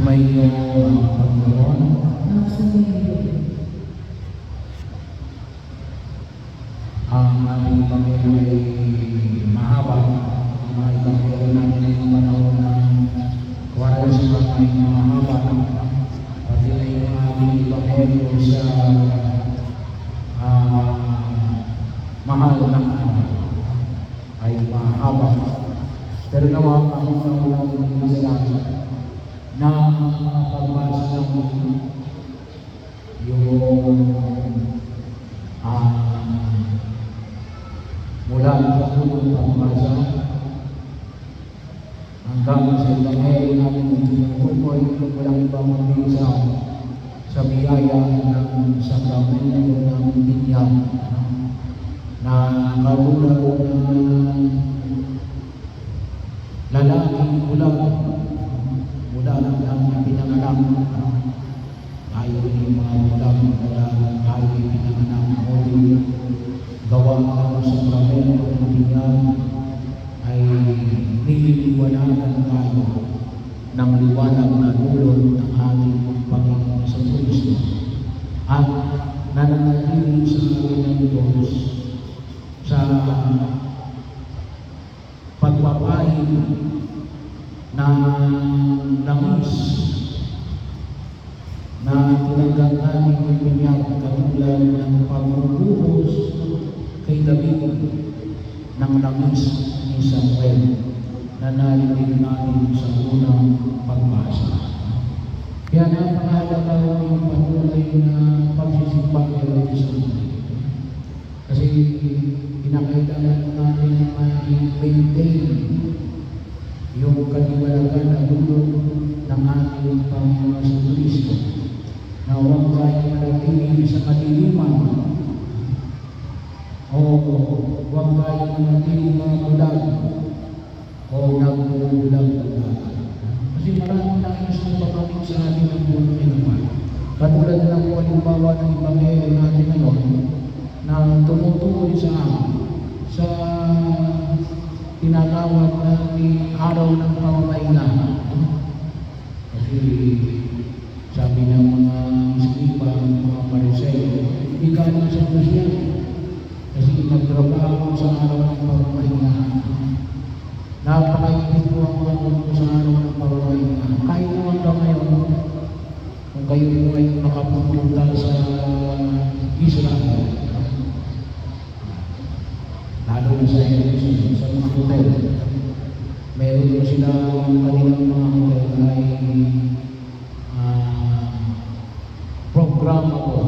Sumainyo ang Panginoon. Ang aming Panginoon ay mahaba. Ang mga Ebanghelyo natin ay panahon ng Kwaresma ay mahaba. Pati na yung aming Ebanghelyo sa mahal na ay mahaba. Pero nawa ang Panginoon sa na pagbasa ng yung mula sa unang pagbasa hanggang sa Ebanghelyo natin ng tinutukoy walang ibang mabisa sa biyaya ng sakramento ng binyag na katulad ng lalaking bulag mula ng pinanganak ayaw yung mga bulag mula ayaw yung pinanganak muli gawa ng sakramento ng binyag ay nililiwanagan tayo ng liwanag na dulot ng ating Panginoon sa Kristo at nananatili sa atin ng Diyos sa pagpapain ng langis na tinanggap namin ng binyag katulad ng pagbubuhos kay David ng langis ni Samuel na narinig namin sa unang pagbasa. Kaya napakahalaga yung patuloy na pagsisimba kay Jesus. Kasi kinakailangan natin ma-maintain yung kaliwanagan na dulot ng ating Panginoon sa Kristo na huwag tayo manatili sa kadiliman o huwag tayo manatili mga bulag o nagbubulag-bulag. Kasi maraming nais na pagkamit sa atin ng buhay naman. Katulad ng halimbawa ng Ebanghelyo natin ngayon na tumutukoy sa tinatawag na araw ng pamamahinga. Kasi sabi ng mga iskriba, mga Pariseo, hindi galing sa Diyos yan. Kasi nagtrabaho sa araw ng pamamahinga. Napakaipit po ang mga ko sa araw ng pamamahinga. Kahit naman ba ngayon, kung kayo po ay nakapupunta sa Israel, lalo na sa Jerusalem, sa mga hotel, meron po sila kanilang mga hotel ay programa po.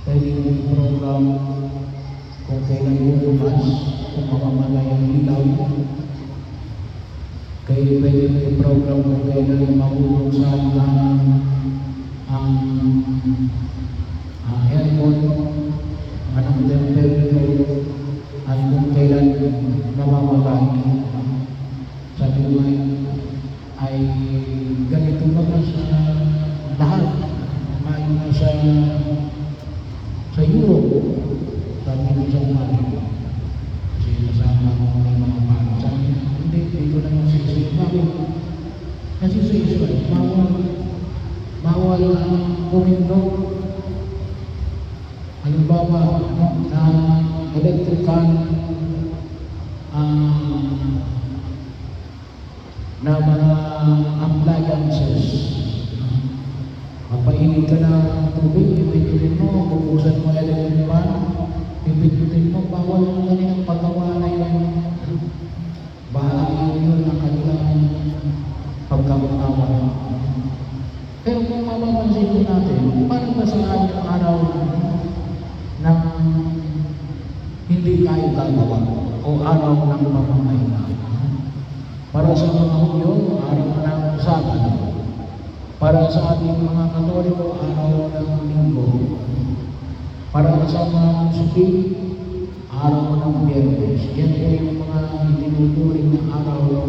Pwede mo i-program kung kailan bukas, kung mamamalay ang ilaw. Kaya pwede mo i-program kung kailan mahulog sa ang aircon, anong temperature, at kung kailan mamamatay. Sabi mo ay ganito ba sa lahat? May sa Europe, sabi mo sa umaga. Kasi kasama mo ng mga parang. Sabi mo, hindi, dito lang yung sisi. Bakit? Kasi sa Israel, bawal bumindog. Halimbawa, na electrical na mga appliances. Magpainit ka na tubig, ipitutin mo, bubuksan mo electric fan, ipitutin mo, bawal mo kanilang paggawa na yun. Bahagi yun ang kanilang pagkakatawa. Pero kung mapapansin ko natin, parang ba sa ating araw ng hindi tayo gagawa o araw ng pamamahinga. Para sa mga Hudyo, araw ng Sabado. Para sa ating mga Katoliko, araw ng Linggo. Para sa mga Muslim, araw ng Biyernes. Yan po yung mga itinuturing na araw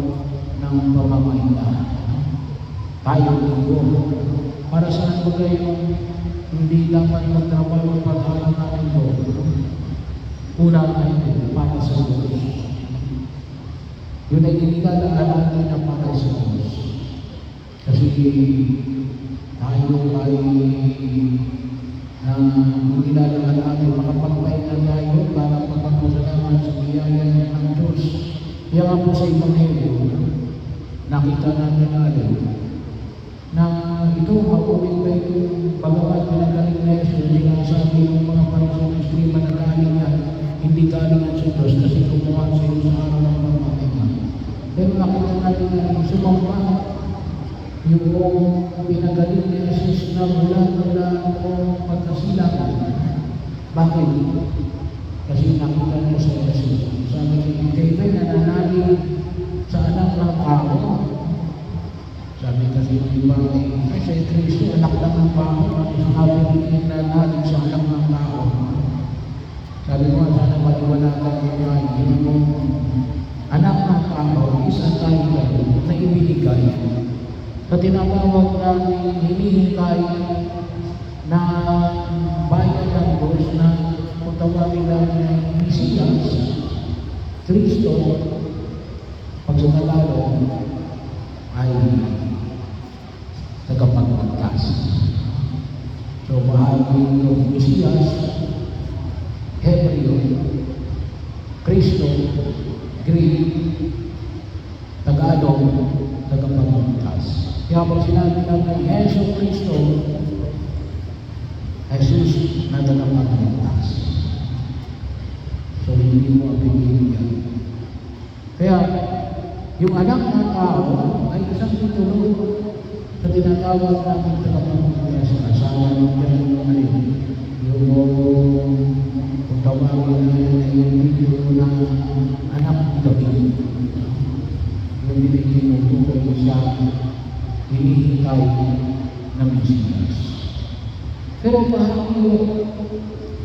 ng pamamahinga. Tayo Linggo. Para sa mga yung hindi dapat magtrabaho pag-araw ng Linggo. Una ay para sa Diyos. Yun ay inilalaan natin na para sa Diyos. Kasi Kasi tayo ay hindi lalakad natin makapagpahinga tayo para magpapasalamat sa biyaya ng Diyos. Kaya nga po sa Ebanghelyo, nakita natin na ito, mapulit ba itong bagamat pinagaling na Yesus, sinasabi ng mga Pariseo Eskrima na galing yan, hindi galing yan sa Diyos kasi kumuha sa iyo sa araw ng pagpapahinga. Pero nakita natin na sumamba yung pinagaling ni Jesus na mula o pagkasilang. Bakit? Kasi nakita niyo sa Jesus. Sabi niya, kayo nananalig sa anak ng tao. Sabi kasi ng iba, ay sa Kristo, anak lang ng tao. Sabi niya, nananalig sa anak ng tao. Sabi mo, sana maliwanagan niyo yung anak ng tao, isang title na ibinigay. Sa tinatawag namin hinihintay na bayan ng Diyos na kung tawagin namin ay Mesiyas, Kristo, pag sa Tagalog ay tagapagligtas. So bahagi yung Mesiyas, Hebreo, Kristo, Greek, Tagalog, tagapagligtas. Kaya pag sinabi natin, Yesus Kristo, Jesus na tagapagligtas. So, hindi mo apigilin yan. Kaya, yung anak ng tao ay isang titulo na tinatawag namin tagapagligtas. Asawa ng Panginoon yung kung tawagin natin ay yung titulo na anak ng David. Yung tinutulong sa hinihintay ng Mesiyas. Pero bahagi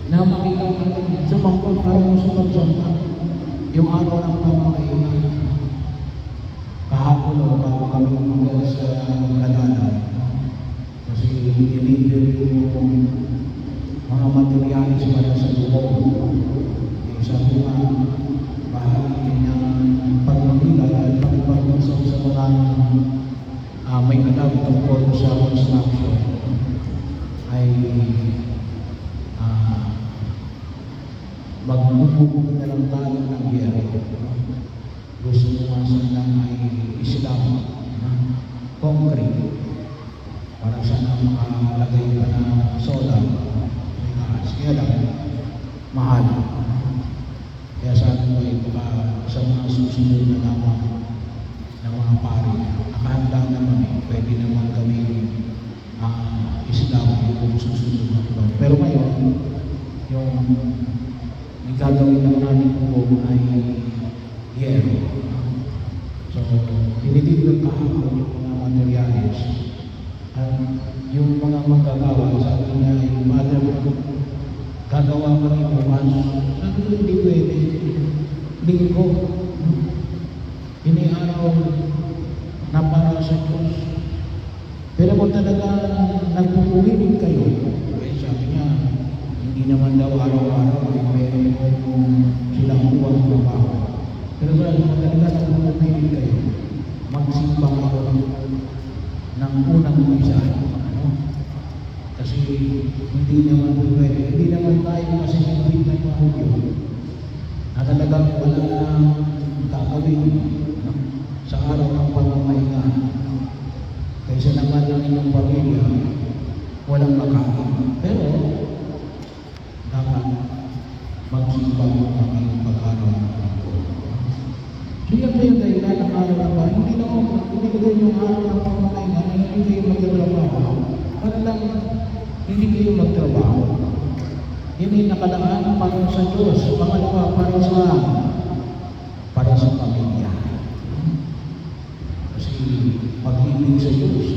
na makikita natin sa mangkong parang sumagsampa yung araw ng pamamahinga. Kahapon o bago kami umagal sa Galana. Kasi nilider yung mga materialis para sa loob. Sabi nga, bahagi ng pagmamila at pagpapagsaw sa mga may alam tungkol sa construction ay magbubugbog na lang tayo ng yero. Gusto mo nga sana ay Islam concrete para sana makalagay pa na solar kaya lang mahal. Kaya sabi ko ay sa mga susunod na naman ng mga pari, nakahanda naman pwede naman kami Islam kung susunod na ito. Pero ngayon, yung gagawin lang namin kung ay yero. So, dinidibig kahapon yung mga materialis. At yung mga manggagawa, sabi niya, yung mother, gagawa ka rin bukas. Sabi ko, hindi pwede. Linggo. Iniaraw na para sa Diyos. Pero kung talaga nagpupulitin kayo, eh, sabi niya, hindi naman daw araw-araw ay meron silang buwang trabaho. Pero kung talaga nagpupulitin kayo, magsimba kayo ng unang umpisa. Kasi hindi naman pwede. Hindi naman tayo kasi hindi na mahugyo na talagang wala na gagawin sa araw ng pamamahinga. Kaysa naman ng inyong pamilya, walang makain. Pero, dapat magsimba mo pa kayong pag-araw ng pagkakas. So yan ba yung dahilan ng araw ng pagkakas? Hindi ko yung araw ng pamamahinga na hindi kayo magtrabaho. Para lang, hindi kayo magtrabaho. Yan ay nakalaan para sa Diyos. Pangalawa, para sa pamilya. Kasi pag-ibig sa Diyos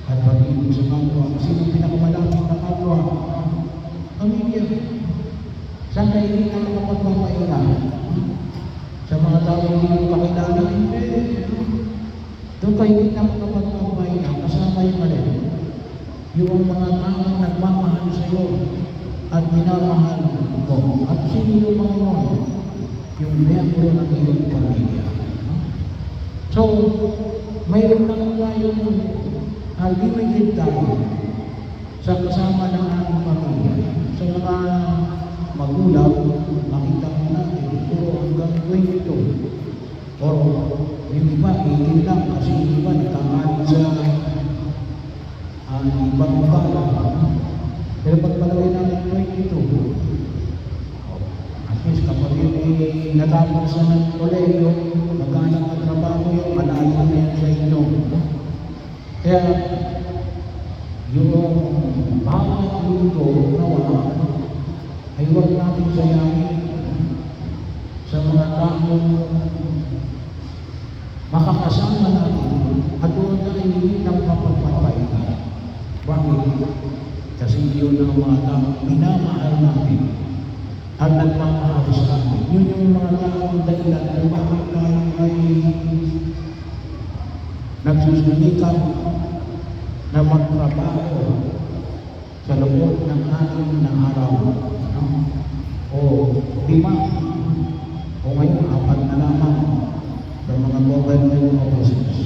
at pag-ibig sa kapwa. Sino pinakamalapit na kapwa? Pamilya. Saan kayo hindi na makapagpapahinga? Sa mga tao hindi mo kakilala, hindi. Doon kayo hindi na makapagpapahinga. Kasama yung alin. Yung mga taong nagmamahal sa iyo at minamahal mo. At sino yung mga yun? Yung miyembro ng iyong pamilya. So, mayroon lang tayong limited time sa kasama ng ating pamilya. Sa mga magulang, makita mo natin, puro hanggang 22. O yung iba, 18 lang kasi yung iba nagkakalit sa ibang bala. Pero pag palagay natin 22, at least kapag yun ay natapos na ng koleyo, maghanap ng trabaho yun, malayo na yun sa inyo. Kaya, yung bawat linggo nawa ay huwag natin sayangin sa mga taong makakasama natin at doon tayo hindi ng mapagpapahinga. Bakit? Kasi yun ang mga taong minamahal natin at nagmamahal sa atin. Yun yung mga taong dahilan kung bakit tayo ay nagsusunikap na magtrabaho sa loob ng ating na araw. O 5 o ngayon 4 na lamang sa mga government offices.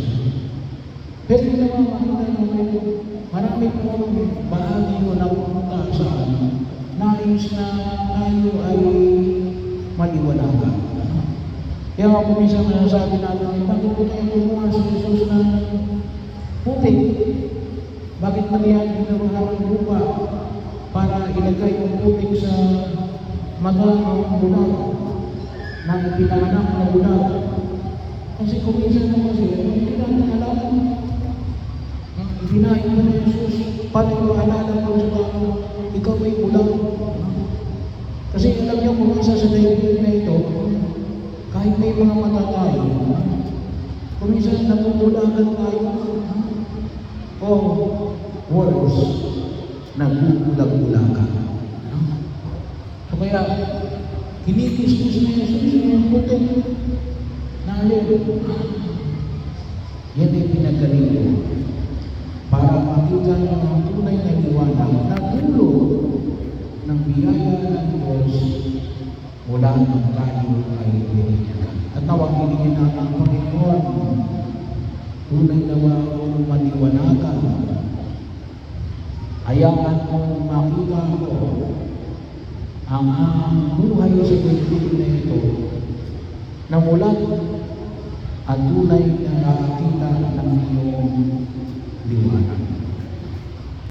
Pero naman makita namin, marami pong bahagi ko na pumunta sa nais na tayo ay maliwanagan. Kaya ako minsan nasabi natin, bakit po tayo kumuha sa Jesus na putik? Bakit manihan ginawa ng lupa para ilagay yung putik sa magandang bulag ng pinanganak na bulag? Kasi kung minsan naman siya, hindi natin alam. Hinahin mo na Jesus, paano yung alala ko sa tao, ikaw ay bulag. Kasi alam niyo kung isa sa daigdig na ito, kahit may mga mata tayo, kung minsan nabubulagan tayo, o words, nagbubulag-bulagan. So kaya, kinikis-kis na Jesus yung putik na alin. Yan ay pinagaling mo para makita ng mga tunay na liwanag na dulo ng biyaya ng Diyos mula ng tayo ay binigyan. At nawang binigyan natin ang Panginoon, tunay na maliwanagan. Hayaan mo makita ko ang buhay sa daigdig na ito na mula at tunay na nakakita ng iyong liwanag.